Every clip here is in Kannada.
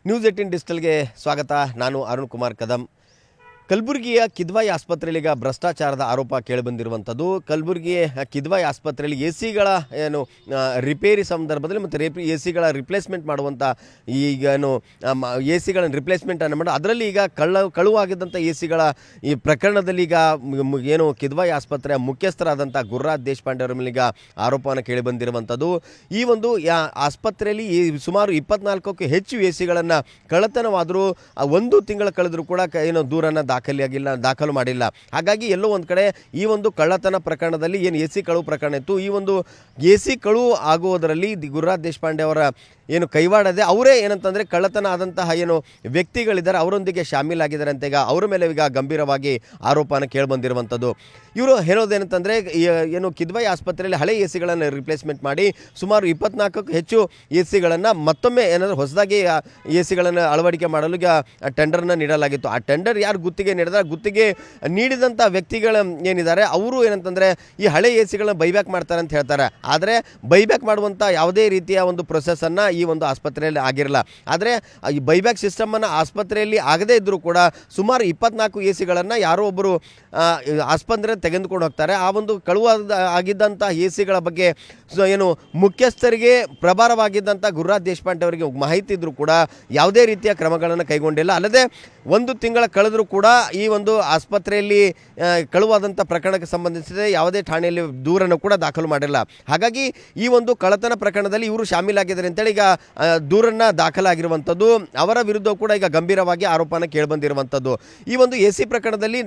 ನ್ಯೂಸ್ 18 ಡಿಜಿಟಲ್ಗೆ ಸ್ವಾಗತ. ನಾನು ಅರುಣ್ ಕುಮಾರ್ ಕದಂ. ಕಲಬುರಗಿಯ ಕಿದ್ವಾಯಿ ಆಸ್ಪತ್ರೆಯಲ್ಲಿ ಈಗ ಭ್ರಷ್ಟಾಚಾರದ ಆರೋಪ ಕೇಳಿಬಂದಿರುವಂಥದ್ದು. ಕಲಬುರಗಿ ಕಿದ್ವಾಯಿ ಆಸ್ಪತ್ರೆಯಲ್ಲಿ ಎ ಸಿಗಳ ರಿಪೇರಿ ಸಂದರ್ಭದಲ್ಲಿ ಮತ್ತು ಎ ಸಿಗಳ ರಿಪ್ಲೇಸ್ಮೆಂಟ್ ಮಾಡುವಂಥ ಈಗ ಎ ಸಿಗಳನ್ನು ರಿಪ್ಲೇಸ್ಮೆಂಟನ್ನು ಮಾಡಿ ಅದರಲ್ಲಿ ಈಗ ಕಳುವಾಗಿದ್ದಂಥ ಎ ಸಿಗಳ ಈ ಪ್ರಕರಣದಲ್ಲಿ ಈಗ ಕಿದ್ವಾಯಿ ಆಸ್ಪತ್ರೆಯ ಮುಖ್ಯಸ್ಥರಾದಂಥ ಗುರುರಾಜ್ ದೇಶಪಾಂಡೆ ಅವರ ಮೇಲೆ ಈಗ ಆರೋಪವನ್ನು ಕೇಳಿಬಂದಿರುವಂಥದ್ದು. ಈ ಒಂದು ಆಸ್ಪತ್ರೆಯಲ್ಲಿ ಸುಮಾರು 24ಕ್ಕೂ ಹೆಚ್ಚು ಎ ಸಿಗಳನ್ನು ಕಳ್ಳತನವಾದರೂ 1 ತಿಂಗಳ ಕಳೆದರೂ ಕೂಡ ದೂರನ್ನು ದಾಖಲು ಮಾಡಿಲ್ಲ. ಹಾಗಾಗಿ ಎಲ್ಲೋ ಒಂದು ಕಡೆ ಈ ಒಂದು ಕಳ್ಳತನ ಪ್ರಕರಣದಲ್ಲಿ ಏನು ಎ ಸಿ ಕಳುವು ಪ್ರಕರಣ ಇತ್ತು, ಈ ಒಂದು ಎ ಸಿ ಕಳುವು ಆಗುವುದರಲ್ಲಿ ಗುರುರಾಜ್ ದೇಶಪಾಂಡೆ ಅವರ ಕೈವಾಡದೆ ಅವರೇ ಏನಂತಂದರೆ ಕಳ್ಳತನ ಆದಂತಹ ವ್ಯಕ್ತಿಗಳಿದ್ದಾರೆ, ಅವರೊಂದಿಗೆ ಶಾಮೀಲಾಗಿದ್ದಾರೆ ಅಂತ ಈಗ ಅವರ ಮೇಲೆ ಈಗ ಗಂಭೀರವಾಗಿ ಆರೋಪನ ಕೇಳಿಬಂದಿರುವಂಥದ್ದು. ಇವರು ಹೇಳೋದೇನಂತಂದರೆ ಕಿದ್ವಾಯಿ ಆಸ್ಪತ್ರೆಯಲ್ಲಿ ಹಳೆ ಎ ಸಿಗಳನ್ನು ರಿಪ್ಲೇಸ್ಮೆಂಟ್ ಮಾಡಿ ಸುಮಾರು 24ಕ್ಕೂ ಹೆಚ್ಚು ಎ ಸಿಗಳನ್ನು ಮತ್ತೊಮ್ಮೆ ಹೊಸದಾಗಿ ಎ ಸಿಗಳನ್ನು ಅಳವಡಿಕೆ ಮಾಡಲು ಈಗ ಟೆಂಡರ್ನ ನೀಡಲಾಗಿತ್ತು. ಆ ಟೆಂಡರ್ ಯಾರು ಗುತ್ತಿಗೆ ನೀಡಿದಂಥ ವ್ಯಕ್ತಿಗಳು ಏನಿದ್ದಾರೆ ಅವರು ಏನಂತಂದರೆ ಈ ಹಳೆ ಎ ಸಿಗಳನ್ನ ಬೈಬ್ಯಾಕ್ ಮಾಡ್ತಾರೆ ಅಂತ ಹೇಳ್ತಾರೆ. ಆದರೆ ಬೈಬ್ಯಾಕ್ ಮಾಡುವಂಥ ಯಾವುದೇ ರೀತಿಯ ಒಂದು ಪ್ರೊಸೆಸನ್ನು ಈ ಒಂದು ಆಸ್ಪತ್ರೆಯಲ್ಲಿ ಆಗಿರಲ್ಲ. ಆದರೆ ಈ ಬೈಬ್ಯಾಕ್ ಸಿಸ್ಟಮನ್ನು ಆಸ್ಪತ್ರೆಯಲ್ಲಿ ಆಗದೇ ಇದ್ದರೂ ಕೂಡ ಸುಮಾರು 24 ಎ ಸಿಗಳನ್ನು ಯಾರೋ ಒಬ್ಬರು ಆಸ್ಪತ್ರೆ ತೆಗೆದುಕೊಂಡು ಹೋಗ್ತಾರೆ. ಆ ಒಂದು ಆಗಿದ್ದಂಥ ಎ ಸಿಗಳ ಬಗ್ಗೆ ಮುಖ್ಯಸ್ಥರಿಗೆ ಪ್ರಭಾರವಾಗಿದ್ದಂಥ ಗುರುರಾಜ್ ದೇಶಪಾಂಡೆ ಅವರಿಗೆ ಮಾಹಿತಿ ಇದ್ದರೂ ಕೂಡ ಯಾವುದೇ ರೀತಿಯ ಕ್ರಮಗಳನ್ನು ಕೈಗೊಂಡಿಲ್ಲ. ಅಲ್ಲದೆ 1 ತಿಂಗಳ ಕಳೆದರೂ ಕೂಡ ಈ ಒಂದು ಆಸ್ಪತ್ರೆಯಲ್ಲಿ ಕಳುವಾದಂಥ ಪ್ರಕರಣಕ್ಕೆ ಸಂಬಂಧಿಸಿದ ಯಾವುದೇ ಠಾಣೆಯಲ್ಲಿ ದೂರನ್ನು ಕೂಡ ದಾಖಲು ಮಾಡಿಲ್ಲ. ಹಾಗಾಗಿ ಈ ಒಂದು ಕಳ್ಳತನ ಪ್ರಕರಣದಲ್ಲಿ ಇವರು ಶಾಮೀಲಾಗಿದ್ದಾರೆ ಅಂತೇಳಿ ಈಗ ದೂರನ್ನು ದಾಖಲಾಗಿರುವಂಥದ್ದು. ಅವರ ವಿರುದ್ಧ ಕೂಡ ಈಗ ಗಂಭೀರವಾಗಿ ಆರೋಪನ ಕೇಳಿಬಂದಿರುವಂಥದ್ದು. ಈ ಒಂದು ಎ ಸಿ ಪ್ರಕರಣದಲ್ಲಿ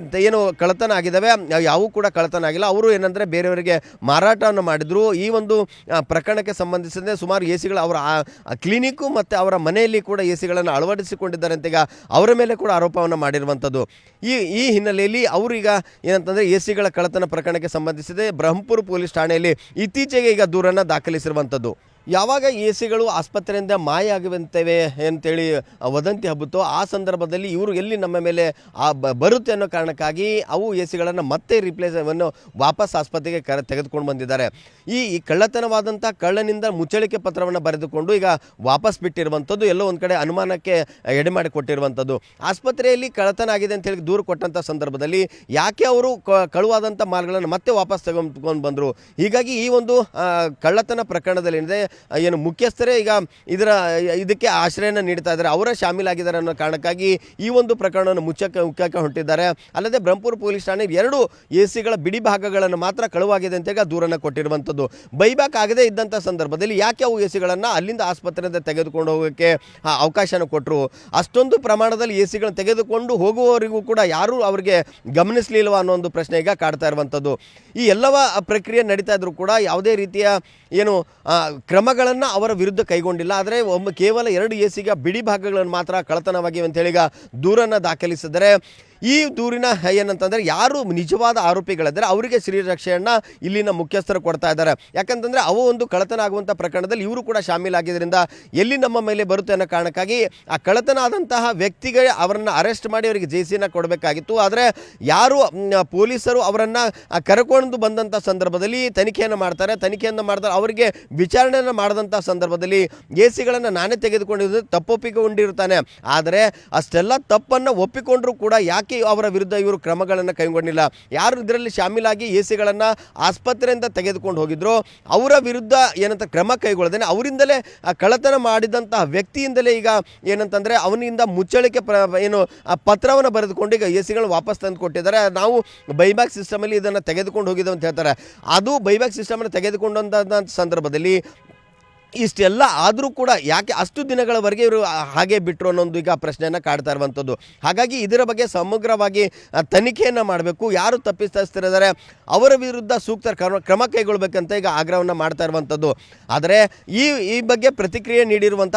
ಕಳ್ಳತನ ಆಗಿದ್ದಾವೆ, ಯಾವೂ ಕೂಡ ಕಳ್ಳತನ ಆಗಿಲ್ಲ. ಅವರು ಏನಂದರೆ ಬೇರೆಯವರಿಗೆ ಮಾರಾಟವನ್ನು ಮಾಡಿದ್ರು. ಈ ಒಂದು ಪ್ರಕರಣಕ್ಕೆ ಸಂಬಂಧಿಸಿದ ಸುಮಾರು ಎ ಸಿಗಳು ಅವರ ಕ್ಲಿನಿಕ್ಕು ಮತ್ತು ಅವರ ಮನೆಯಲ್ಲಿ ಕೂಡ ಎ ಸಿಗಳನ್ನು ಅಳವಡಿಸಿಕೊಂಡಿದ್ದಾರೆ ಅಂತ ಈಗ ಅವರ ಮೇಲೆ ಕೂಡ ಆರೋಪವನ್ನು ಮಾಡಿರುವಂಥದ್ದು. ಈ ಹಿನ್ನೆಲೆಯಲ್ಲಿ ಅವರೀಗ ಏನಂತಂದರೆ ಎ ಸಿಗಳ ಕಳ್ಳತನ ಪ್ರಕರಣಕ್ಕೆ ಸಂಬಂಧಿಸಿದೆ ಬ್ರಹ್ಮಪುರ ಪೊಲೀಸ್ ಠಾಣೆಯಲ್ಲಿ ಇತ್ತೀಚೆಗೆ ಈಗ ದೂರನ್ನು ದಾಖಲಿಸಿರುವಂಥದ್ದು. ಯಾವಾಗ ಎ ಸಿಗಳು ಆಸ್ಪತ್ರೆಯಿಂದ ಮಾಯ ಆಗಿರುತ್ತವೆ ಅಂತೇಳಿ ವದಂತಿ ಹಬ್ಬುತ್ತೋ ಆ ಸಂದರ್ಭದಲ್ಲಿ ಇವರು ಎಲ್ಲಿ ನಮ್ಮ ಮೇಲೆ ಬರುತ್ತೆ ಅನ್ನೋ ಕಾರಣಕ್ಕಾಗಿ ಅವು ಎ ಸಿಗಳನ್ನು ಮತ್ತೆ ವಾಪಸ್ ಆಸ್ಪತ್ರೆಗೆ ತೆಗೆದುಕೊಂಡು ಬಂದಿದ್ದಾರೆ. ಈ ಕಳ್ಳತನವಾದಂಥ ಕಳ್ಳನಿಂದ ಮುಚ್ಚಳಿಕೆ ಪತ್ರವನ್ನು ಬರೆದುಕೊಂಡು ಈಗ ವಾಪಸ್ ಬಿಟ್ಟಿರುವಂಥದ್ದು ಎಲ್ಲೋ ಒಂದು ಕಡೆ ಅನುಮಾನಕ್ಕೆ ಎಡೆಮಾಡಿ ಕೊಟ್ಟಿರುವಂಥದ್ದು. ಆಸ್ಪತ್ರೆಯಲ್ಲಿ ಕಳ್ಳತನ ಆಗಿದೆ ಅಂತ ಹೇಳಿ ದೂರು ಕೊಟ್ಟಂಥ ಸಂದರ್ಭದಲ್ಲಿ ಯಾಕೆ ಅವರು ಕಳುವಾದಂಥ ಮಾಲ್ಗಳನ್ನು ಮತ್ತೆ ವಾಪಸ್ ತೆಗೆದುಕೊಂಡು ಬಂದರು? ಹೀಗಾಗಿ ಈ ಒಂದು ಕಳ್ಳತನ ಪ್ರಕರಣದಲ್ಲಿ ಏನಿದೆ ಮುಖ್ಯಸ್ಥರೇ ಈಗ ಇದಕ್ಕೆ ಆಶ್ರಯನ ನೀಡ್ತಾ ಇದ್ದಾರೆ, ಅವರ ಶಾಮೀಲಾಗಿದ್ದಾರೆ ಅನ್ನೋ ಕಾರಣಕ್ಕಾಗಿ ಈ ಒಂದು ಪ್ರಕರಣವನ್ನು ಮುಚ್ಚಕ್ಕೆ ಹೊಂಟಿದ್ದಾರೆ. ಅಲ್ಲದೆ ಬ್ರಹ್ಮಪುರ ಪೊಲೀಸ್ ಠಾಣೆ 2 ಎ ಸಿಗಳ ಬಿಡಿ ಭಾಗಗಳನ್ನು ಮಾತ್ರ ಕಳುವಾಗಿದೆ ಅಂತ ಈಗ ದೂರನ್ನು ಕೊಟ್ಟಿರುವಂಥದ್ದು. ಬೈಬ್ಯಾಕ್ ಆಗದೇ ಇದ್ದಂಥ ಸಂದರ್ಭದಲ್ಲಿ ಯಾಕೆ ಅವು ಎ ಸಿಗಳನ್ನು ಅಲ್ಲಿಂದ ಆಸ್ಪತ್ರೆಯಿಂದ ತೆಗೆದುಕೊಂಡು ಹೋಗೋಕ್ಕೆ ಅವಕಾಶನ ಕೊಟ್ಟರು? ಅಷ್ಟೊಂದು ಪ್ರಮಾಣದಲ್ಲಿ ಎ ಸಿಗಳನ್ನು ತೆಗೆದುಕೊಂಡು ಹೋಗುವವರಿಗೂ ಕೂಡ ಯಾರೂ ಅವರಿಗೆ ಗಮನಿಸಲಿಲ್ವ ಅನ್ನೋ ಒಂದು ಪ್ರಶ್ನೆ ಈಗ ಕಾಡ್ತಾ ಇರುವಂಥದ್ದು. ಈ ಎಲ್ಲವ ಪ್ರಕ್ರಿಯೆ ನಡೀತಾ ಇದ್ರೂ ಕೂಡ ಯಾವುದೇ ರೀತಿಯ ಕ್ರಮಗಳನ್ನು ಅವರ ವಿರುದ್ಧ ಕೈಗೊಂಡಿಲ್ಲ. ಆದರೆ ಕೇವಲ 2 ಎ ಸಿಗ ಬಿಡಿ ಭಾಗಗಳನ್ನು ಮಾತ್ರ ಕಳ್ಳತನವಾಗಿವೆ ಅಂತೇಳಿ ಈಗ ದೂರನ್ನು ದಾಖಲಿಸಿದರೆ ಈ ದೂರಿನ ಏನಂತಂದರೆ ಯಾರು ನಿಜವಾದ ಆರೋಪಿಗಳಿದ್ದಾರೆ ಅವರಿಗೆ ಶ್ರೀರಕ್ಷೆಯನ್ನು ಇಲ್ಲಿನ ಮುಖ್ಯಸ್ಥರು ಕೊಡ್ತಾ ಇದ್ದಾರೆ. ಯಾಕಂತಂದರೆ ಅವು ಒಂದು ಕಳ್ಳತನ ಆಗುವಂಥ ಪ್ರಕರಣದಲ್ಲಿ ಇವರು ಕೂಡ ಶಾಮೀಲಾಗಿದ್ದರಿಂದ ಎಲ್ಲಿ ನಮ್ಮ ಮೇಲೆ ಬರುತ್ತೆ ಅನ್ನೋ ಕಾರಣಕ್ಕಾಗಿ ಆ ಕಳ್ಳತನ ಆದಂತಹ ವ್ಯಕ್ತಿಗೆ ಅವರನ್ನು ಅರೆಸ್ಟ್ ಮಾಡಿ ಅವರಿಗೆ ಜೈಸಿನ ಕೊಡಬೇಕಾಗಿತ್ತು. ಆದರೆ ಯಾರು ಪೊಲೀಸರು ಅವರನ್ನು ಕರ್ಕೊಂಡು ಬಂದಂಥ ಸಂದರ್ಭದಲ್ಲಿ ತನಿಖೆಯನ್ನು ಮಾಡ್ತಾರೆ ಅವರಿಗೆ ವಿಚಾರಣೆಯನ್ನು ಮಾಡಿದಂಥ ಸಂದರ್ಭದಲ್ಲಿ ಎ ಸಿಗಳನ್ನು ನಾನೇ ತೆಗೆದುಕೊಂಡಿದ್ದು ತಪ್ಪೊಪ್ಪಿಕೊಂಡಿರ್ತಾನೆ. ಆದರೆ ಅಷ್ಟೆಲ್ಲ ತಪ್ಪನ್ನು ಒಪ್ಪಿಕೊಂಡ್ರೂ ಕೂಡ ಯಾಕೆ ಅವರ ವಿರುದ್ಧ ಇವರು ಕ್ರಮಗಳನ್ನು ಕೈಗೊಂಡಿಲ್ಲ? ಯಾರು ಇದರಲ್ಲಿ ಶಾಮೀಲಾಗಿ ಎ ಸಿಗಳನ್ನು ಆಸ್ಪತ್ರೆಯಿಂದ ತೆಗೆದುಕೊಂಡು ಹೋಗಿದ್ರು ಅವರ ವಿರುದ್ಧ ಏನಂತ ಕ್ರಮ ಕೈಗೊಳ್ಳದೇನೆ ಅವರಿಂದಲೇ ಕಳ್ಳತನ ಮಾಡಿದಂತಹ ವ್ಯಕ್ತಿಯಿಂದಲೇ ಈಗ ಏನಂತಂದರೆ ಅವನಿಂದ ಮುಚ್ಚಳಿಕೆ ಪತ್ರವನ್ನು ಬರೆದುಕೊಂಡು ಈಗ ಎ ಸಿಗಳನ್ನು ವಾಪಸ್ ತಂದು ಕೊಟ್ಟಿದ್ದಾರೆ. ನಾವು ಬೈಬ್ಯಾಕ್ ಸಿಸ್ಟಮಲ್ಲಿ ಇದನ್ನು ತೆಗೆದುಕೊಂಡು ಹೋಗಿದ್ದೇವೆ ಅಂತ ಹೇಳ್ತಾರೆ. ಅದು ಬೈಬ್ಯಾಕ್ ಸಿಸ್ಟಮನ್ನು ತೆಗೆದುಕೊಂಡಂಥ ಸಂದರ್ಭದಲ್ಲಿ ಇಷ್ಟೆಲ್ಲ ಆದರೂ ಕೂಡ ಯಾಕೆ ಅಷ್ಟು ದಿನಗಳವರೆಗೆ ಇವರು ಹಾಗೆ ಬಿಟ್ಟರು ಅನ್ನೋದು ಈಗ ಪ್ರಶ್ನೆಯನ್ನು ಕಾಡ್ತಾ ಇರುವಂಥದ್ದು. ಹಾಗಾಗಿ ಇದರ ಬಗ್ಗೆ ಸಮಗ್ರವಾಗಿ ತನಿಖೆಯನ್ನು ಮಾಡಬೇಕು, ಯಾರು ತಪ್ಪಿತಸ್ಥರಿದ್ದಾರೆ ಅವರ ವಿರುದ್ಧ ಸೂಕ್ತ ಕ್ರಮ ಕೈಗೊಳ್ಳಬೇಕಂತ ಈಗ ಆಗ್ರಹವನ್ನು ಮಾಡ್ತಾ ಇರುವಂಥದ್ದು. ಆದರೆ ಈ ಬಗ್ಗೆ ಪ್ರತಿಕ್ರಿಯೆ ನೀಡಿರುವಂಥ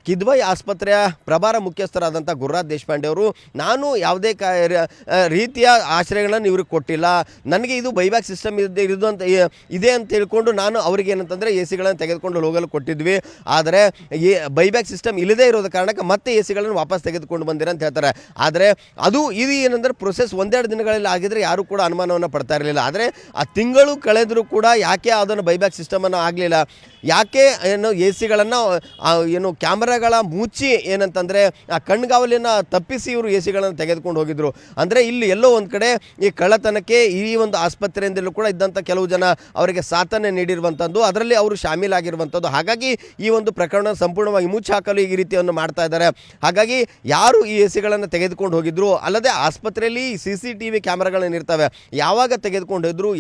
ಕಿದ್ವಾಯಿ ಆಸ್ಪತ್ರೆಯ ಪ್ರಭಾರ ಮುಖ್ಯಸ್ಥರಾದಂಥ ಗುರುರಾಜ್ ದೇಶಪಾಂಡೆ ಅವರು, ನಾನು ಯಾವುದೇ ರೀತಿಯ ಆಶ್ರಯಗಳನ್ನು ಇವ್ರಿಗೆ ಕೊಟ್ಟಿಲ್ಲ, ನನಗೆ ಇದು ಬೈಬ್ಯಾಕ್ ಸಿಸ್ಟಮ್ ಇದೆ ಅಂತ ಹೇಳ್ಕೊಂಡು ನಾನು ಅವರಿಗೆ ಏನಂತಂದರೆ ಎ ಸಿಗಳನ್ನು ತೆಗೆದುಕೊಂಡು ಹೋಗಲು ಕೊಟ್ಟಿದ್ವಿ, ಆದರೆ ಈ ಬೈಬ್ಯಾಕ್ ಸಿಸ್ಟಮ್ ಇಲ್ಲದೇ ಇರೋದ ಕಾರಣಕ್ಕೆ ಮತ್ತೆ ಎ ಸಿಗಳನ್ನು ವಾಪಸ್ ತೆಗೆದುಕೊಂಡು ಬಂದಿರ ಅಂತ ಹೇಳ್ತಾರೆ. ಆದರೆ ಇದು ಏನಂದ್ರೆ ಪ್ರೊಸೆಸ್ ಒಂದೆರಡು ದಿನಗಳಲ್ಲಿ ಆಗಿದ್ರೆ ಯಾರು ಕೂಡ ಅನುಮಾನವನ್ನು ಪಡ್ತಾ ಇರಲಿಲ್ಲ. ಆದರೆ ಆ ತಿಂಗಳು ಕಳೆದರೂ ಕೂಡ ಯಾಕೆ ಅದನ್ನು ಬೈಬ್ಯಾಕ್ ಸಿಸ್ಟಮನ್ನು ಆಗಲಿಲ್ಲ, ಯಾಕೆ ಏನು ಎ ಸಿಗಳನ್ನು ಏನು ಕ್ಯಾಮ್ರಾಗಳ ಮುಚ್ಚಿ ಏನಂತಂದರೆ ಆ ಕಣ್ಗಾವಲಿನ ತಪ್ಪಿಸಿ ಇವರು ಎ ಸಿಗಳನ್ನು ತೆಗೆದುಕೊಂಡು ಹೋಗಿದ್ರು. ಅಂದರೆ ಇಲ್ಲಿ ಎಲ್ಲೋ ಒಂದು ಕಡೆ ಈ ಕಳ್ಳತನಕ್ಕೆ ಈ ಒಂದು ಆಸ್ಪತ್ರೆಯಿಂದಲೂ ಕೂಡ ಇದ್ದಂಥ ಕೆಲವು ಜನ ಅವರಿಗೆ ಸಾಥನೆ ನೀಡಿರುವಂಥದ್ದು, ಅದರಲ್ಲಿ ಅವರು ಶಾಮೀಲಾಗಿರುವಂಥದ್ದು. ಹಾಗಾಗಿ ಈ ಒಂದು ಪ್ರಕರಣ ಸಂಪೂರ್ಣವಾಗಿ ಮುಚ್ಚಿ ಹಾಕಲು ಈ ರೀತಿಯನ್ನು ಮಾಡ್ತಾ ಇದ್ದಾರೆ. ಹಾಗಾಗಿ ಯಾರು ಈ ಎ ಸಿಗಳನ್ನು ತೆಗೆದುಕೊಂಡು ಹೋಗಿದ್ರು, ಅಲ್ಲದೆ ಆಸ್ಪತ್ರೆಯಲ್ಲಿ CCTV ಕ್ಯಾಮ್ರಾಗಳನ್ನ ಇರ್ತವೆ, ಯಾವಾಗ ತೆಗೆದುಕೊಂಡು ಹೋದ್ರು,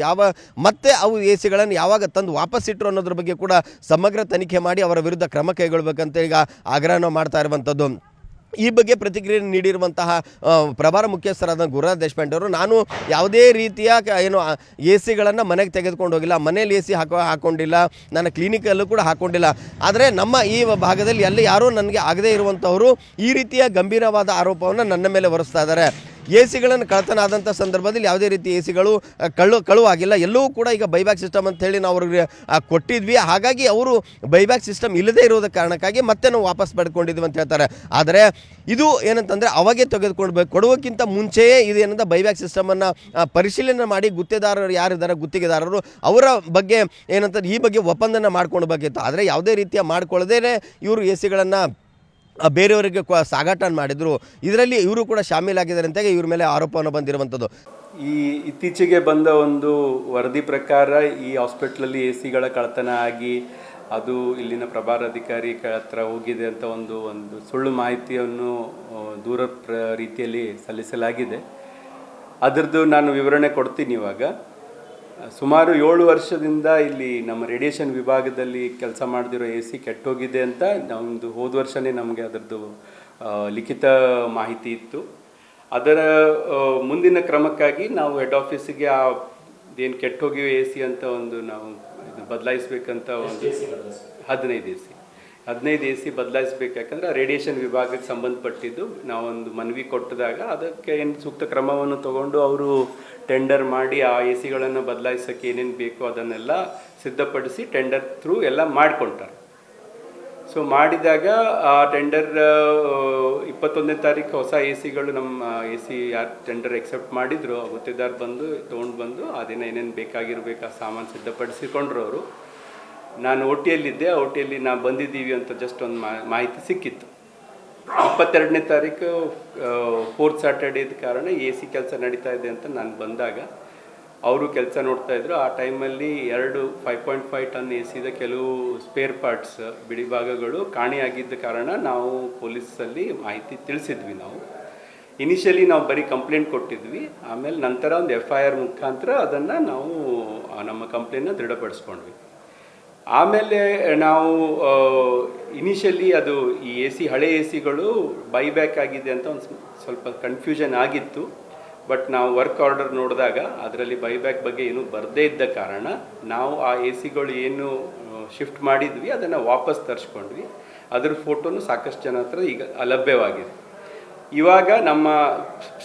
ಮತ್ತೆ ಅವು ಎ ಸಿಗಳನ್ನು ಯಾವಾಗ ತಂದು ವಾಪಸ್ ಇಟ್ಟರು ಅನ್ನೋದ್ರ ಬಗ್ಗೆ ಕೂಡ ಸಮಗ್ರ ತನಿಖೆ ಮಾಡಿ ಅವರ ವಿರುದ್ಧ ಕ್ರಮ ಕೈಗೊಳ್ಳಬೇಕಂತ ಈಗ ಆಗ್ರಹವನ್ನು ಮಾಡ್ತಾ ಇರುವಂಥದ್ದು. ಈ ಬಗ್ಗೆ ಪ್ರತಿಕ್ರಿಯೆ ನೀಡಿರುವಂತಹ ಪ್ರಭಾರ ಮುಖ್ಯಸ್ಥರಾದ ಗುರುರಾಜ್ ದೇಶಪಾಂಡೆ ಅವರು, ನಾನು ಯಾವುದೇ ರೀತಿಯ ಏನು ಎ ಸಿಗಳನ್ನು ಮನೆಗೆ ತೆಗೆದುಕೊಂಡು ಹೋಗಿಲ್ಲ, ಮನೇಲಿ ಎ ಸಿ ಹಾಕೊಂಡಿಲ್ಲ, ನನ್ನ ಕ್ಲಿನಿಕಲ್ಲೂ ಕೂಡ ಹಾಕೊಂಡಿಲ್ಲ. ಆದರೆ ನಮ್ಮ ಈ ಭಾಗದಲ್ಲಿ ಎಲ್ಲಿ ಯಾರೂ ನನಗೆ ಆಗದೇ ಇರುವಂಥವರು ಈ ರೀತಿಯ ಗಂಭೀರವಾದ ಆರೋಪವನ್ನು ನನ್ನ ಮೇಲೆ ಹೊರಿಸ್ತಾ ಇದ್ದಾರೆ. ಎ ಸಿಗಳನ್ನು ಕಳ್ಳತನ ಆದಂಥ ಸಂದರ್ಭದಲ್ಲಿ ಯಾವುದೇ ರೀತಿ ಎ ಸಿಗಳು ಕಳುವಾಗಿಲ್ಲ, ಎಲ್ಲವೂ ಕೂಡ ಈಗ ಬೈಬ್ಯಾಕ್ ಸಿಸ್ಟಮ್ ಅಂತ ಹೇಳಿ ನಾವು ಅವ್ರಿಗೆ ಕೊಟ್ಟಿದ್ವಿ. ಹಾಗಾಗಿ ಅವರು ಬೈಬ್ಯಾಕ್ ಸಿಸ್ಟಮ್ ಇಲ್ಲದೇ ಇರೋದ ಕಾರಣಕ್ಕಾಗಿ ಮತ್ತೆ ನಾವು ವಾಪಸ್ ಪಡ್ಕೊಂಡಿದ್ವಿ ಅಂತ ಹೇಳ್ತಾರೆ. ಆದರೆ ಇದು ಏನಂತಂದರೆ ಅವಾಗೇ ತೆಗೆದುಕೊಳ್ಬೇಕು, ಕೊಡುವಕ್ಕಿಂತ ಮುಂಚೆಯೇ ಇದು ಏನಂತ ಬೈಬ್ಯಾಕ್ ಸಿಸ್ಟಮನ್ನು ಪರಿಶೀಲನೆ ಮಾಡಿ ಗುತ್ತಿಗೆದಾರರು ಯಾರಿದ್ದಾರೆ, ಗುತ್ತಿಗೆದಾರರು ಅವರ ಬಗ್ಗೆ ಏನಂತ ಈ ಬಗ್ಗೆ ಒಪ್ಪಂದನ ಮಾಡ್ಕೊಳ್ಬೇಕಿತ್ತು. ಆದರೆ ಯಾವುದೇ ರೀತಿಯ ಮಾಡ್ಕೊಳ್ಳದೇ ಇವರು ಎ ಸಿಗಳನ್ನು ಬೇರೆಯವರಿಗೆ ಸಾಗಾಟ ಮಾಡಿದ್ರು. ಇದರಲ್ಲಿ ಇವರು ಕೂಡ ಶಾಮೀಲಾಗಿದ್ದಾರೆ ಅಂತ ಇವ್ರ ಮೇಲೆ ಆರೋಪವನ್ನು ಬಂದಿರುವಂಥದ್ದು. ಈ ಇತ್ತೀಚೆಗೆ ಬಂದ ಒಂದು ವರದಿ ಪ್ರಕಾರ ಈ ಹಾಸ್ಪಿಟ್ಲಲ್ಲಿ ಎ ಸಿಗಳ ಕಳ್ಳತನ ಆಗಿ ಅದು ಇಲ್ಲಿನ ಪ್ರಭಾರಾಧಿಕಾರಿ ಹತ್ರ ಹೋಗಿದೆ ಅಂತ ಒಂದು ಸುಳ್ಳು ಮಾಹಿತಿಯನ್ನು ದೂರ ರೀತಿಯಲ್ಲಿ ಸಲ್ಲಿಸಲಾಗಿದೆ. ಅದರದ್ದು ನಾನು ವಿವರಣೆ ಕೊಡ್ತೀನಿ. ಇವಾಗ ಸುಮಾರು 7 ವರ್ಷದಿಂದ ಇಲ್ಲಿ ನಮ್ಮ ರೇಡಿಯೇಷನ್ ವಿಭಾಗದಲ್ಲಿ ಕೆಲಸ ಮಾಡದಿರೋ ಎ ಸಿ ಕೆಟ್ಟೋಗಿದೆ ಅಂತ ನಮ್ಮದು ಹೋದ ವರ್ಷವೇ ನಮಗೆ ಅದರದ್ದು ಲಿಖಿತ ಮಾಹಿತಿ ಇತ್ತು. ಅದರ ಮುಂದಿನ ಕ್ರಮಕ್ಕಾಗಿ ನಾವು ಹೆಡ್ ಆಫೀಸಿಗೆ ಏನು ಕೆಟ್ಟೋಗಿವೆ ಎ ಸಿ ಅಂತ ನಾವು ಬದಲಾಯಿಸಬೇಕಂತ 15 ಎ ಸಿ ಬದಲಾಯಿಸಬೇಕು. ಯಾಕಂದರೆ ರೇಡಿಯೇಷನ್ ವಿಭಾಗಕ್ಕೆ ಸಂಬಂಧಪಟ್ಟಿದ್ದು ನಾವೊಂದು ಮನವಿ ಕೊಟ್ಟಿದಾಗ ಅದಕ್ಕೆ ಏನು ಸೂಕ್ತ ಕ್ರಮವನ್ನು ತಗೊಂಡು ಅವರು ಟೆಂಡರ್ ಮಾಡಿ ಆ ಎ ಸಿಗಳನ್ನು ಬದಲಾಯಿಸೋಕ್ಕೆ ಏನೇನು ಬೇಕೋ ಅದನ್ನೆಲ್ಲ ಸಿದ್ಧಪಡಿಸಿ ಟೆಂಡರ್ ಥ್ರೂ ಎಲ್ಲ ಮಾಡಿಕೊಳ್ತಾರೆ. ಸೊ ಮಾಡಿದಾಗ ಆ ಟೆಂಡರ್ 21ನೇ ತಾರೀಕು ಹೊಸ ಎ ಸಿಗಳು ನಮ್ಮ ಎ ಸಿ ಯಾರು ಟೆಂಡರ್ ಎಕ್ಸೆಪ್ಟ್ ಮಾಡಿದ್ರು ಗುತ್ತಿಗೆದಾರ ಬಂದು ತೊಗೊಂಡು ಬಂದು ಅದೇನೋ ಏನೇನು ಬೇಕಾಗಿರ್ಬೇಕು ಆ ಸಾಮಾನು ಸಿದ್ಧಪಡಿಸಿಕೊಂಡ್ರು ಅವರು. ನಾನು OTಯಲ್ಲಿದ್ದೆ, OTಯಲ್ಲಿ ನಾವು ಬಂದಿದ್ದೀವಿ ಅಂತ ಜಸ್ಟ್ ಒಂದು ಮಾಹಿತಿ ಸಿಕ್ಕಿತ್ತು. 22ನೇ ತಾರೀಕು 4th ಸ್ಯಾಟರ್ಡೇ ಇದ್ದ ಕಾರಣ ಎ ಸಿ ಕೆಲಸ ನಡೀತಾ ಇದೆ ಅಂತ ನಾನು ಬಂದಾಗ ಅವರು ಕೆಲಸ ನೋಡ್ತಾಯಿದ್ರು. ಆ ಟೈಮಲ್ಲಿ 5.5 ಟನ್ ಎ ಸಿದ ಕೆಲವು ಸ್ಪೇರ್ ಪಾರ್ಟ್ಸ್ ಬಿಡಿ ಭಾಗಗಳು ಕಾಣೆಯಾಗಿದ್ದ ಕಾರಣ ನಾವು ಪೊಲೀಸಲ್ಲಿ ಮಾಹಿತಿ ತಿಳಿಸಿದ್ವಿ. ನಾವು ಇನಿಷಿಯಲಿ ನಾವು ಬರೀ ಕಂಪ್ಲೇಂಟ್ ಕೊಟ್ಟಿದ್ವಿ, ಆಮೇಲೆ ನಂತರ ಒಂದು FIR ಮುಖಾಂತರ ಅದನ್ನು ನಾವು ನಮ್ಮ ಕಂಪ್ಲೇಂಟ್ನ ದೃಢಪಡಿಸ್ಕೊಂಡ್ವಿ. ಆಮೇಲೆ ನಾವು ಇನಿಷಿಯಲಿ ಅದು ಈ ಎ ಸಿ ಹಳೆ ಎ ಸಿಗಳು ಬೈಬ್ಯಾಕ್ ಆಗಿದೆ ಅಂತ ಒಂದು ಸ್ವಲ್ಪ ಕನ್ಫ್ಯೂಷನ್ ಆಗಿತ್ತು. ಬಟ್ ನಾವು ವರ್ಕ್ ಆರ್ಡರ್ ನೋಡಿದಾಗ ಅದರಲ್ಲಿ ಬೈಬ್ಯಾಕ್ ಬಗ್ಗೆ ಏನೂ ಬರದೇ ಇದ್ದ ಕಾರಣ ನಾವು ಆ ಎ ಸಿಗಳು ಏನು ಶಿಫ್ಟ್ ಮಾಡಿದ್ವಿ ಅದನ್ನು ವಾಪಸ್ ತರಿಸ್ಕೊಂಡ್ವಿ. ಅದ್ರ ಫೋಟೋನು ಸಾಕಷ್ಟು ಜನ ಹತ್ರ ಈಗ ಲಭ್ಯವಾಗಿದೆ. ಇವಾಗ ನಮ್ಮ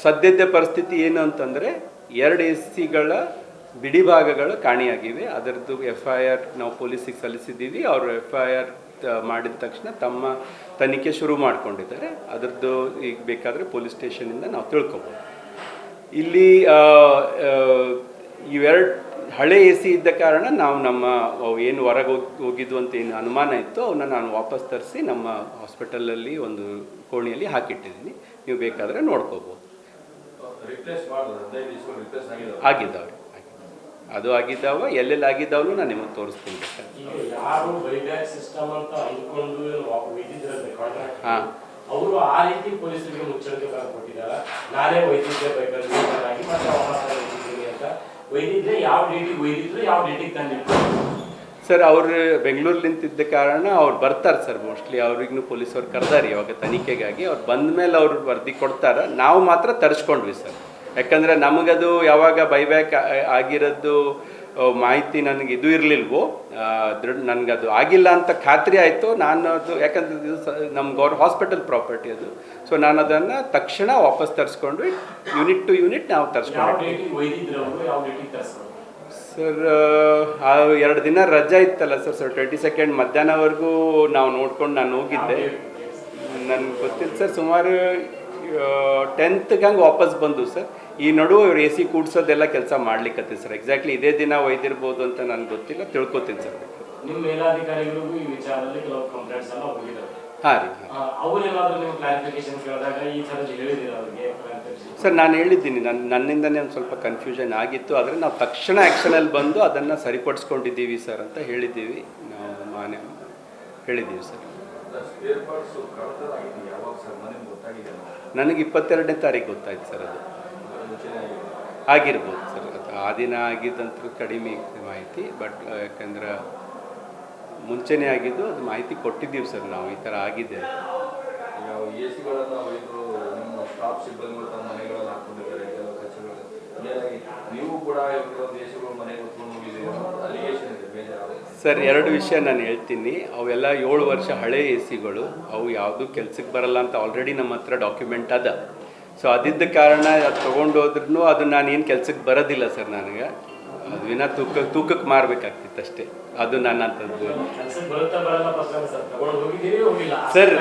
ಸದ್ಯದ ಪರಿಸ್ಥಿತಿ ಏನು ಅಂತಂದರೆ 2 ಎ ಸಿಗಳ ಬಿಡಿ ಭಾಗಗಳು ಕಾಣೆಯಾಗಿವೆ. ಅದರದ್ದು FIR ನಾವು ಪೊಲೀಸಿಗೆ ಸಲ್ಲಿಸಿದ್ದೀವಿ. ಅವರು FIR ಮಾಡಿದ ತಕ್ಷಣ ತಮ್ಮ ತನಿಖೆ ಶುರು ಮಾಡಿಕೊಂಡಿದ್ದಾರೆ. ಅದರದ್ದು ಈಗ ಬೇಕಾದರೆ ಪೊಲೀಸ್ ಸ್ಟೇಷನಿಂದ ನಾವು ತಿಳ್ಕೊಬೋದು. ಇಲ್ಲಿ ಇವೆರಡು ಹಳೆ ಎ ಸಿ ಇದ್ದ ಕಾರಣ ನಾವು ನಮ್ಮ ಏನು ಹೊರಗೆ ಹೋಗಿದ್ವು ಅಂತ ಏನು ಅನುಮಾನ ಇತ್ತು ಅವನ್ನ ನಾನು ವಾಪಸ್ ತರಿಸಿ ನಮ್ಮ ಹಾಸ್ಪಿಟಲಲ್ಲಿ ಒಂದು ಕೋಣೆಯಲ್ಲಿ ಹಾಕಿಟ್ಟಿದ್ದೀನಿ. ನೀವು ಬೇಕಾದರೆ ನೋಡ್ಕೋಬೋದು. ಆಗಿದ್ದಾವೆ, ಅದು ಆಗಿದ್ದಾವೆ. ಎಲ್ಲೆಲ್ಲಿ ಆಗಿದ್ದಾವನು ನಾನು ನಿಮಗೆ ತೋರಿಸ್ತೀನಿ. ಹಾಂ, ಅವರು ಆ ರೀತಿ ಪೊಲೀಸರಿಗೆ ಮುಚ್ಚಳಿಕೆ ಕೊಟ್ಟಿದ್ದಾರೆ. ನಾನೇ ವೈದ್ಯಕೀಯ ಅಂತ ವೈದ್ಯಕೀಯ ಯಾವ ಡೇಟಿಗೆ ವೈದ್ಯರು ಯಾವ ಡೇಟಿಗೆ ತಂದಿಟ್ಟು ಸರ್ ಅವರು ಬೆಂಗಳೂರಿನಿಂತಿದ್ದ ಕಾರಣ ಅವ್ರು ಬರ್ತಾರೆ ಸರ್. ಮೋಸ್ಟ್ಲಿ ಅವ್ರಿಗೂ ಪೊಲೀಸವ್ರು ಕರೆದಾರೆ ಇವಾಗ ತನಿಖೆಗಾಗಿ. ಅವ್ರು ಬಂದ ಮೇಲೆ ಅವ್ರು ವರದಿ ಕೊಡ್ತಾರೆ. ನಾವು ಮಾತ್ರ ತರಿಸ್ಕೊಂಡ್ವಿ ಸರ್. ಯಾಕಂದರೆ ನಮಗದು ಯಾವಾಗ ಬೈಬ್ಯಾಕ್ ಆಗಿರೋದು ಮಾಹಿತಿ ನನಗೆ ಇದು ಇರಲಿಲ್ವೋ, ನನಗದು ಆಗಿಲ್ಲ ಅಂತ ಖಾತ್ರಿ ಆಯಿತು. ನಾನು ಅದು ಯಾಕಂದರೆ ಇದು ನಮ್ಮ ಹಾಸ್ಪಿಟಲ್ ಪ್ರಾಪರ್ಟಿ ಅದು. ಸೊ ನಾನು ಅದನ್ನು ತಕ್ಷಣ ವಾಪಸ್ ತರಿಸ್ಕೊಂಡ್ವಿ. ಯೂನಿಟ್ ಟು ಯೂನಿಟ್ ನಾವು ತರಿಸ್ಕೊಂಡ್ವಿ. ಸರ್ 2 ದಿನ ರಜಾ ಇತ್ತಲ್ಲ ಸರ್ 22nd ಮಧ್ಯಾಹ್ನವರೆಗೂ ನಾವು ನೋಡ್ಕೊಂಡು ನಾನು ಹೋಗಿದ್ದೆ. ನನಗೆ ಗೊತ್ತಿಲ್ಲ ಸರ್, ಸುಮಾರು 10th ಹಂಗೆ ವಾಪಸ್ ಬಂದು ಸರ್. ಈ ನಡುವೆ ಇವ್ರು AC ಕೂಡ್ಸೋದೆಲ್ಲ ಕೆಲಸ ಮಾಡ್ಲಿಕ್ಕತ್ತೀವಿ ಸರ್. ಎಕ್ಸಾಕ್ಟ್ಲಿ ಇದೇ ದಿನ ಒಯ್ದಿರ್ಬೋದು ಅಂತ ನನಗೆ ಗೊತ್ತಿಲ್ಲ, ತಿಳ್ಕೊತೀನಿ ಸರ್. ನಿಮ್ಮ ಮೇಲಾಧಿಕಾರಿಗಳಿಗೂ ಈ ವಿಚಾರದಲ್ಲಿ ಕೆಲವು ಕಂಪ್ಲೇಂಟ್ಸ್ ಎಲ್ಲ ಹೋಗಿದ್ದಾರೆ. ಹಾಂ ರೀ. ಅವರೇನಾದರೂ ನೀವು ಕ್ಲಾರಿಫಿಕೇಶನ್ ಕೇಳಿದಾಗ ಈ ಥರದ್ದು ಹೇಳಿದ್ದೀರಾ ಅವ್ರಿಗೆ? ಸರ್ ನಾನು ಹೇಳಿದ್ದೀನಿ, ನನ್ನಿಂದನೇ ಒಂದು ಸ್ವಲ್ಪ ಕನ್ಫ್ಯೂಷನ್ ಆಗಿತ್ತು, ಆದರೆ ನಾವು ತಕ್ಷಣ ಆ್ಯಕ್ಷನಲ್ಲಿ ಬಂದು ಅದನ್ನು ಸರಿಪಡಿಸ್ಕೊಂಡಿದ್ದೀವಿ ಸರ್ ಅಂತ ಹೇಳಿದ್ದೀವಿ. ನಾವು ಮಾನ್ಯ ಹೇಳಿದ್ದೀವಿ ಸರ್. ನನಗೆ 22ನೇ ತಾರೀಕು ಗೊತ್ತಾಯ್ತು ಸರ್. ಅದು ಆಗಿರ್ಬೋದು ಸರ್, ಅದು ಆ ದಿನ ಆಗಿದ್ದಂತೂ ಕಡಿಮೆ ಮಾಹಿತಿ. ಬಟ್ ಯಾಕಂದ್ರೆ ಮುಂಚೆನೇ ಆಗಿದ್ದು, ಅದು ಮಾಹಿತಿ ಕೊಟ್ಟಿದ್ದೀವಿ ಸರ್ ನಾವು, ಈ ಥರ ಆಗಿದೆ. ಸರ್ 2 ವಿಷಯ ನಾನು ಹೇಳ್ತೀನಿ. ಅವೆಲ್ಲ 7 ವರ್ಷ ಹಳೆ AC-ಗಳು, ಅವು ಯಾವುದೂ ಕೆಲ್ಸಕ್ಕೆ ಬರಲ್ಲ ಅಂತ ಆಲ್ರೆಡಿ ನಮ್ಮ ಹತ್ರ ಡಾಕ್ಯುಮೆಂಟ್ ಅದ. ಸೊ ಅದಿದ್ದ ಕಾರಣ ಅದು ತೊಗೊಂಡು ಹೋದ್ರೂ ಅದು ನಾನು ಏನು ಕೆಲ್ಸಕ್ಕೆ ಬರೋದಿಲ್ಲ ಸರ್. ನನಗೆ ಅದು ವಿನ ತೂಕಕ್ಕೆ ಮಾರಬೇಕಾಗ್ತಿತ್ತು ಅಷ್ಟೇ. ಅದು ನನ್ನ ಅಂಥದ್ದು ಸರ್.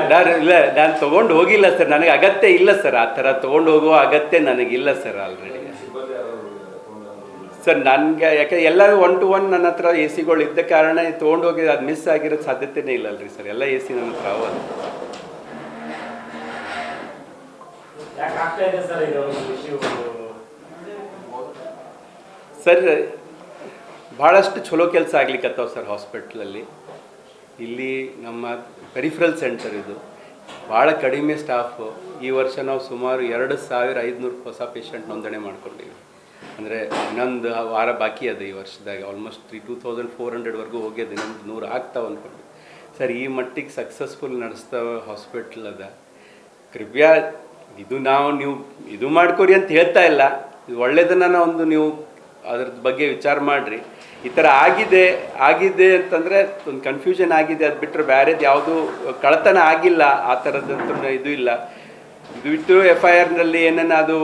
ನಾನು ತೊಗೊಂಡು ಹೋಗಿಲ್ಲ ಸರ್, ನನಗೆ ಅಗತ್ಯ ಇಲ್ಲ ಸರ್. ಆ ಥರ ತೊಗೊಂಡು ಹೋಗುವ ಅಗತ್ಯ ನನಗಿಲ್ಲ ಸರ್ ಆಲ್ರೆಡಿ ಸರ್. ನನಗೆ ಯಾಕೆ ಎಲ್ಲ 1 to 1 ನನ್ನ ಹತ್ರ AC-ಗಳು ಇದ್ದ ಕಾರಣ ತೊಗೊಂಡು ಹೋಗಿ ಅದು ಮಿಸ್ ಆಗಿರೋ ಸಾಧ್ಯತೆನೇ ಇಲ್ಲಲ್ರಿ ಸರ್. ಎಲ್ಲ AC ನನ್ನ ಹತ್ರ ಅವಲ್ಲ ಸರ್. ಭಾಳಷ್ಟು ಚಲೋ ಕೆಲಸ ಆಗ್ಲಿಕ್ಕತ್ತವ ಸರ್ ಹಾಸ್ಪಿಟ್ಲಲ್ಲಿ. ಇಲ್ಲಿ ನಮ್ಮ ಪೆರಿಫರಲ್ ಸೆಂಟರ್ ಇದು, ಭಾಳ ಕಡಿಮೆ ಸ್ಟಾಫು. ಈ ವರ್ಷ ನಾವು ಸುಮಾರು 2500 ಹೊಸ ಪೇಷಂಟ್ ನೋಂದಣಿ ಮಾಡ್ಕೊಂಡಿವಿ. ಅಂದರೆ ಇನ್ನೊಂದು ವಾರ ಬಾಕಿ ಅದ ಈ ವರ್ಷದಾಗ. ಆಲ್ಮೋಸ್ಟ್ 2400ವರೆಗೂ ಹೋಗ್ಯದ, ಇನ್ನೊಂದು 100 ಆಗ್ತಾವೆ ಅಂದ್ಕೊಂಡು ಸರ್. ಈ ಮಟ್ಟಿಗೆ ಸಕ್ಸಸ್ಫುಲ್ ನಡೆಸ್ತಾವ ಹಾಸ್ಪಿಟ್ಲ್ ಅದ. ಕೃಪಯಾ ಇದು ನೀವು ಇದು ಮಾಡ್ಕೊರಿ ಅಂತ ಹೇಳ್ತಾ ಇಲ್ಲ, ಇದು ಒಳ್ಳೆಯದನ್ನ ಒಂದು ನೀವು ಅದ್ರ ಬಗ್ಗೆ ವಿಚಾರ ಮಾಡಿರಿ. ಈ ಥರ ಆಗಿದೆ ಅಂತಂದರೆ ಒಂದು ಕನ್ಫ್ಯೂಷನ್ ಆಗಿದೆ, ಅದು ಬಿಟ್ಟರೆ ಬೇರೆದು ಯಾವುದು ಕಳ್ಳತನ ಆಗಿಲ್ಲ. ಆ ಥರದಂತೂ ಇದು ಇಲ್ಲ. ಇದು ಬಿಟ್ಟು FIR-ನಲ್ಲಿ ಏನೇನು ಅದು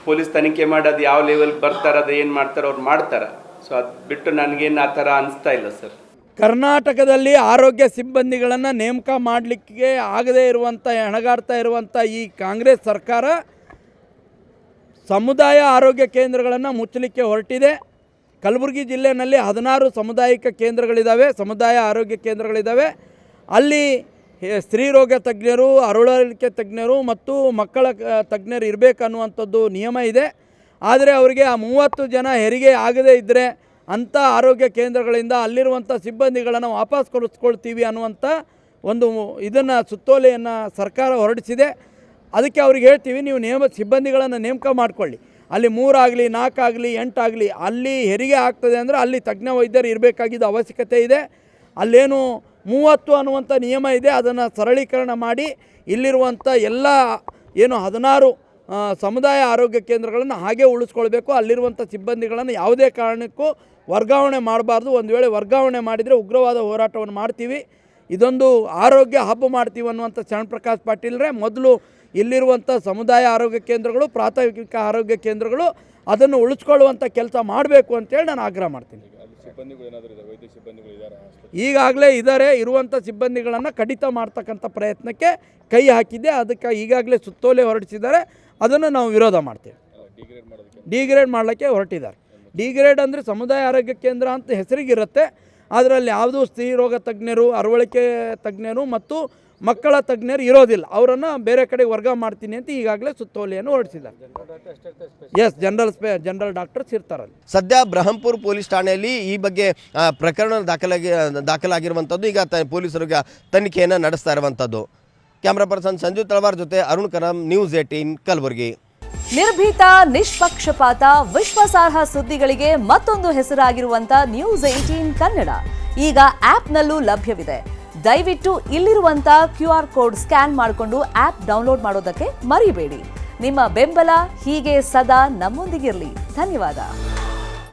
ಪೊಲೀಸ್ ತನಿಖೆ ಮಾಡೋದು ಯಾವ ಲೆವೆಲ್ಗೆ ಬರ್ತಾರೆ, ಅದು ಏನು ಮಾಡ್ತಾರೆ ಅವ್ರು ಮಾಡ್ತಾರೆ. ಸೊ ಅದು ಬಿಟ್ಟು ನನಗೇನು ಆ ಥರ ಅನಿಸ್ತಾ ಇಲ್ಲ ಸರ್. ಕರ್ನಾಟಕದಲ್ಲಿ ಆರೋಗ್ಯ ಸಿಬ್ಬಂದಿಗಳನ್ನು ನೇಮಕ ಮಾಡಲಿಕ್ಕೆ ಆಗದೇ ಇರುವಂಥ ಹೆಣಗಾಡ್ತಾ ಇರುವಂಥ ಈ ಕಾಂಗ್ರೆಸ್ ಸರ್ಕಾರ ಸಮುದಾಯ ಆರೋಗ್ಯ ಕೇಂದ್ರಗಳನ್ನು ಮುಚ್ಚಲಿಕ್ಕೆ ಹೊರಟಿದೆ. ಕಲಬುರಗಿ ಜಿಲ್ಲೆಯಲ್ಲಿ 16 ಸಾಮುದಾಯಿಕ ಕೇಂದ್ರಗಳಿದ್ದಾವೆ, ಸಮುದಾಯ ಆರೋಗ್ಯ ಕೇಂದ್ರಗಳಿದ್ದಾವೆ. ಅಲ್ಲಿ ಸ್ತ್ರೀರೋಗ ತಜ್ಞರು, ಅರವಳಿಕೆ ತಜ್ಞರು ಮತ್ತು ಮಕ್ಕಳ ತಜ್ಞರು ಇರಬೇಕನ್ನುವಂಥದ್ದು ನಿಯಮ ಇದೆ. ಆದರೆ ಅವರಿಗೆ ಆ 30 ಜನ ಹೆರಿಗೆ ಆಗದೇ ಇದ್ದರೆ ಅಂಥ ಆರೋಗ್ಯ ಕೇಂದ್ರಗಳಿಂದ ಅಲ್ಲಿರುವಂಥ ಸಿಬ್ಬಂದಿಗಳನ್ನು ವಾಪಸ್ ಕೊಡಿಸ್ಕೊಳ್ತೀವಿ ಅನ್ನುವಂಥ ಒಂದು ಇದನ್ನು ಸುತ್ತೋಲೆಯನ್ನು ಸರ್ಕಾರ ಹೊರಡಿಸಿದೆ. ಅದಕ್ಕೆ ಅವ್ರಿಗೆ ಹೇಳ್ತೀವಿ, ನೀವು ಸಿಬ್ಬಂದಿಗಳನ್ನು ನೇಮಕ ಮಾಡಿಕೊಳ್ಳಿ. ಅಲ್ಲಿ 3 ಆಗಲಿ 4 ಆಗಲಿ 8 ಆಗಲಿ, ಅಲ್ಲಿ ಹೆರಿಗೆ ಆಗ್ತದೆ ಅಂದರೆ ಅಲ್ಲಿ ತಜ್ಞ ವೈದ್ಯರು ಇರಬೇಕಾಗಿದ್ದ ಅವಶ್ಯಕತೆ ಇದೆ. ಅಲ್ಲೇನು 30 ಅನ್ನುವಂಥ ನಿಯಮ ಇದೆ, ಅದನ್ನು ಸರಳೀಕರಣ ಮಾಡಿ ಇಲ್ಲಿರುವಂಥ ಎಲ್ಲ ಏನು 16 ಸಮುದಾಯ ಆರೋಗ್ಯ ಕೇಂದ್ರಗಳನ್ನು ಹಾಗೆ ಉಳಿಸ್ಕೊಳ್ಬೇಕು. ಅಲ್ಲಿರುವಂಥ ಸಿಬ್ಬಂದಿಗಳನ್ನು ಯಾವುದೇ ಕಾರಣಕ್ಕೂ ವರ್ಗಾವಣೆ ಮಾಡಬಾರ್ದು. ಒಂದು ವೇಳೆ ವರ್ಗಾವಣೆ ಮಾಡಿದರೆ ಉಗ್ರವಾದ ಹೋರಾಟವನ್ನು ಮಾಡ್ತೀವಿ. ಇದೊಂದು ಆರೋಗ್ಯ ಹಬ್ಬ ಮಾಡ್ತೀವಿ ಅನ್ನುವಂಥ ಶರಣಪ್ರಕಾಶ್ ಪಾಟೀಲ್ರೇ ಮೊದಲು ಇಲ್ಲಿರುವಂಥ ಸಮುದಾಯ ಆರೋಗ್ಯ ಕೇಂದ್ರಗಳು, ಪ್ರಾಥಮಿಕ ಆರೋಗ್ಯ ಕೇಂದ್ರಗಳು ಅದನ್ನು ಉಳಿಸ್ಕೊಳ್ಳುವಂಥ ಕೆಲಸ ಮಾಡಬೇಕು ಅಂತೇಳಿ ನಾನು ಆಗ್ರಹ ಮಾಡ್ತೀನಿ. ಈಗಾಗಲೇ ಇರುವಂಥ ಸಿಬ್ಬಂದಿಗಳನ್ನು ಕಡಿತ ಮಾಡ್ತಕ್ಕಂಥ ಪ್ರಯತ್ನಕ್ಕೆ ಕೈ ಹಾಕಿದ್ದೆ. ಅದಕ್ಕೆ ಈಗಾಗಲೇ ಸುತ್ತೋಲೆ ಹೊರಡಿಸಿದ್ದಾರೆ, ಅದನ್ನು ನಾವು ವಿರೋಧ ಮಾಡ್ತೇವೆ. ಡಿಗ್ರೇಡ್ ಮಾಡಲಿಕ್ಕೆ ಹೊರಟಿದ್ದಾರೆ. ಡಿಗ್ರೇಡ್ ಅಂದರೆ ಸಮುದಾಯ ಆರೋಗ್ಯ ಕೇಂದ್ರ ಅಂತ ಹೆಸರಿಗಿರುತ್ತೆ, ಅದರಲ್ಲಿ ಯಾವುದೂ ಸ್ತ್ರೀರೋಗ ತಜ್ಞರು, ಅರವಳಿಕೆ ತಜ್ಞರು ಮತ್ತು ಮಕ್ಕಳ ತಜ್ಞರು ಇರೋದಿಲ್ಲ. ಅವರನ್ನು ಬೇರೆ ಕಡೆ ವರ್ಗ ಮಾಡ್ತೀನಿ ಅಂತ ಈಗಾಗಲೇ ಸುತ್ತೋಲೆಯನ್ನು ಹೊರಡಿಸಿದ್ದಾರೆ. ಎಸ್, ಜನರಲ್ ಡಾಕ್ಟರ್ಸ್ ಇರ್ತಾರಲ್ಲಿ. ಸದ್ಯ ಬ್ರಹ್ಮಪುರ ಪೊಲೀಸ್ ಠಾಣೆಯಲ್ಲಿ ಈ ಬಗ್ಗೆ ಪ್ರಕರಣ ದಾಖಲಾಗಿರುವಂಥದ್ದು. ಈಗ ಪೊಲೀಸರಿಗೆ ತನಿಖೆಯನ್ನು ನಡೆಸ್ತಾ ಇರುವಂಥದ್ದು. ಕ್ಯಾಮ್ರಾ ಪರ್ಸನ್ ಸಂಜು ತಳವಾರ್ ಜೊತೆ ಅರುಣ್ ಕರಂ, ನ್ಯೂಸ್ 18 ಕಲಬುರಗಿ. ನಿರ್ಭೀತ, ನಿಷ್ಪಕ್ಷಪಾತ, ವಿಶ್ವಾಸಾರ್ಹ ಸುದ್ದಿಗಳಿಗೆ ಮತ್ತೊಂದು ಹೆಸರಾಗಿರುವಂತ ನ್ಯೂಸ್ 18 ಕನ್ನಡ ಈಗ ಆಪ್ನಲ್ಲೂ ಲಭ್ಯವಿದೆ. ದಯವಿಟ್ಟು ಇಲ್ಲಿರುವಂತ QR ಕೋಡ್ ಸ್ಕ್ಯಾನ್ ಮಾಡಿಕೊಂಡು ಆಪ್ ಡೌನ್ಲೋಡ್ ಮಾಡೋದಕ್ಕೆ ಮರಿಬೇಡಿ. ನಿಮ್ಮ ಬೆಂಬಲ ಹೀಗೆ ಸದಾ ನಮ್ಮೊಂದಿಗಿರಲಿ. ಧನ್ಯವಾದ.